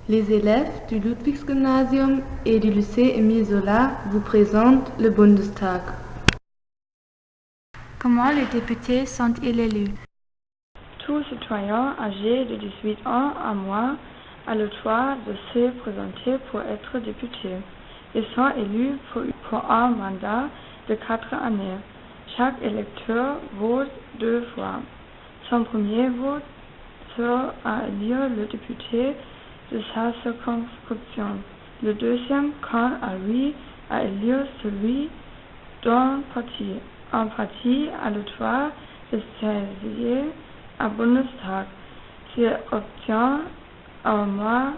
Les élèves du Ludwigsgymnasium et du lycée Émile Zola vous présentent le Bundestag. Comment les députés sont-ils élus? Tout citoyen âgé de 18 ans à moins a le droit de se présenter pour être député. Ils sont élus pour un mandat de 4 années. Chaque électeur vote 2 fois. Son premier vote sert à élire le député de sa circonscription. Le deuxième quant à lui à élire celui d'un parti. Un parti a le droit de siéger au Bundestag s'il obtient au moins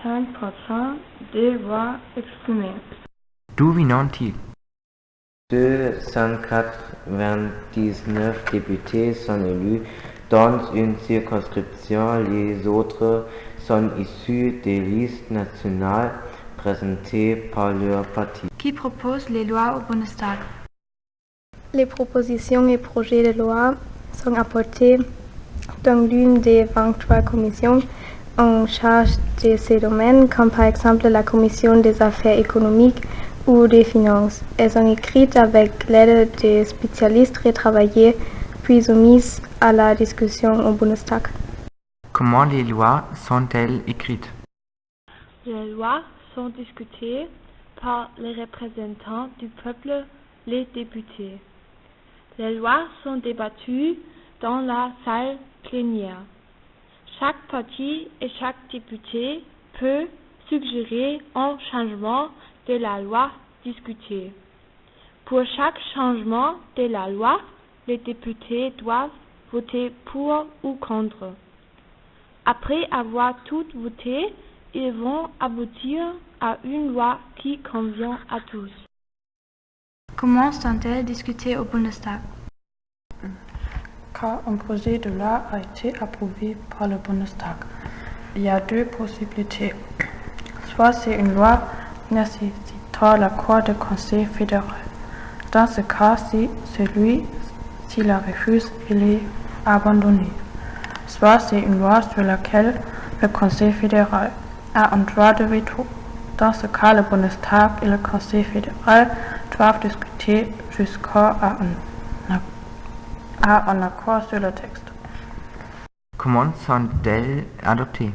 5% des voix exprimées. D'où viennent-ils? 299 députés sont élus dans une circonscription. Les autres sont issus des listes nationales présentées par leur parti. Qui propose les lois au Bundestag? Les propositions et projets de loi sont apportés dans l'une des 23 commissions en charge de ces domaines, comme par exemple la commission des affaires économiques ou des finances. Elles sont écrites avec l'aide des spécialistes retravaillées, puis soumises à la discussion au Bundestag. Comment les lois sont-elles écrites? Les lois sont discutées par les représentants du peuple, les députés. Les lois sont débattues dans la salle plénière. Chaque parti et chaque député peut suggérer un changement de la loi discutée. Pour chaque changement de la loi, les députés doivent voter pour ou contre. Après avoir tout voté, ils vont aboutir à une loi qui convient à tous. Comment sont-elles discutées au Bundestag? Quand un projet de loi a été approuvé par le Bundestag, il y a deux possibilités. Soit c'est une loi nécessitant l'accord du Conseil fédéral. Dans ce cas, si la refuse, il est abandonné. Soit c'est une loi sur laquelle le Conseil fédéral a un droit de veto. Dans ce cas, le Bundestag et le Conseil fédéral doivent discuter jusqu'à un accord sur le texte. Comment sont-elles adoptées?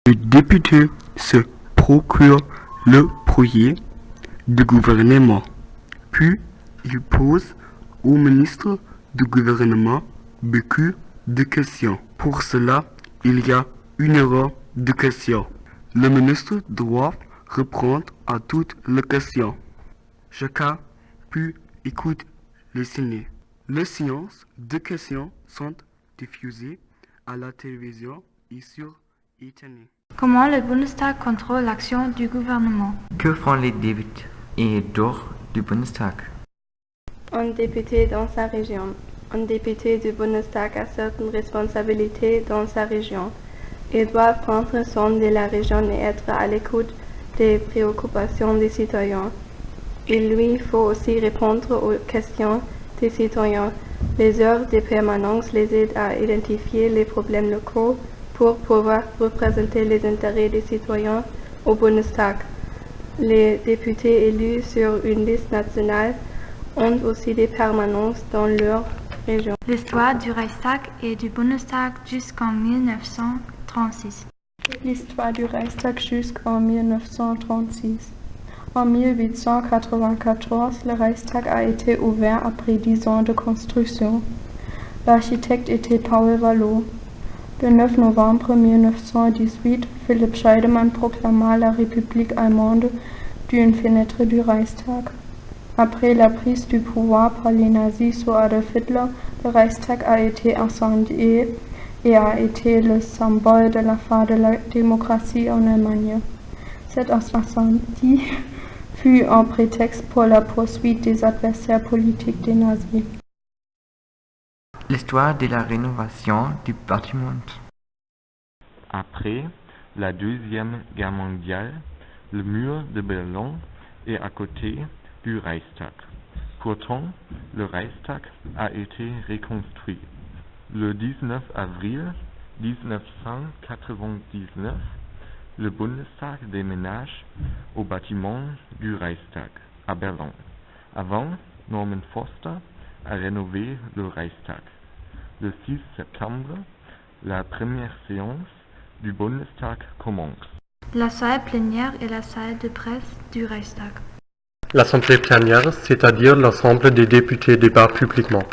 Le député se procure le projet du gouvernement, puis il pose au ministre du gouvernement beaucoup de questions. Pour cela, il y a une heure de questions. Le ministre doit répondre à toutes les questions. Chacun peut écouter les signes. Les séances de questions sont diffusées à la télévision et sur Internet. Comment le Bundestag contrôle l'action du gouvernement? Que font les députés et dehors du Bundestag? Un député dans sa région. Un député du Bundestag a certaines responsabilités dans sa région. Il doit prendre soin de la région et être à l'écoute des préoccupations des citoyens. Il lui faut aussi répondre aux questions des citoyens. Les heures de permanence les aident à identifier les problèmes locaux pour pouvoir représenter les intérêts des citoyens au Bundestag. Les députés élus sur une liste nationale ont aussi des permanences dans leur région. L'histoire du Reichstag et du Bundestag jusqu'en 1936. L'histoire du Reichstag jusqu'en 1936. En 1894, le Reichstag a été ouvert après 10 ans de construction. L'architecte était Paul Vallot. Le 9 novembre 1918, Philipp Scheidemann proclama la République allemande d'une fenêtre du Reichstag. Après la prise du pouvoir par les nazis sous Adolf Hitler, le Reichstag a été incendié et a été le symbole de la fin de la démocratie en Allemagne. Cet incendie fut un prétexte pour la poursuite des adversaires politiques des nazis. L'histoire de la rénovation du bâtiment. Après la Deuxième Guerre mondiale, le mur de Berlin est à côté du Reichstag. Pourtant, le Reichstag a été reconstruit. Le 19 avril 1999, Le Bundestag déménage au bâtiment du Reichstag, à Berlin. Avant, Norman Foster a rénové le Reichstag. Le 6 septembre, la première séance du Bundestag commence. La salle plénière est la salle de presse du Reichstag. L'Assemblée plénière, c'est-à-dire l'ensemble des députés, débat publiquement.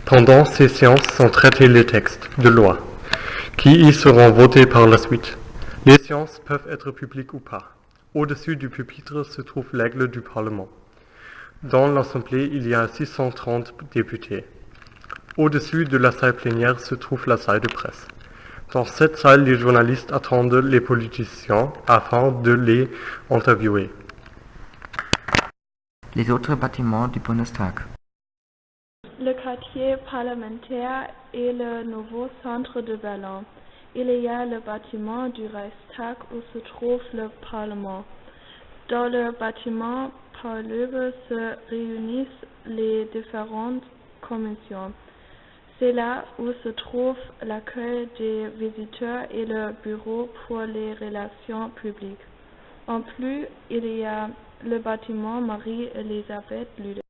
Pendant ces séances sont traités les textes de loi, qui y seront votés par la suite. Les séances peuvent être publiques ou pas. Au-dessus du pupitre se trouve l'aigle du Parlement. Dans l'Assemblée, il y a 630 députés. Au-dessus de la salle plénière se trouve la salle de presse. Dans cette salle, les journalistes attendent les politiciens afin de les interviewer. Les autres bâtiments du Bundestag. Le quartier parlementaire est le nouveau centre de Berlin. Il y a le bâtiment du Reichstag où se trouve le Parlement. Dans le bâtiment parleux se réunissent les différentes commissions. C'est là où se trouve l'accueil des visiteurs et le bureau pour les relations publiques. En plus, il y a le bâtiment Marie-Elisabeth Lüders.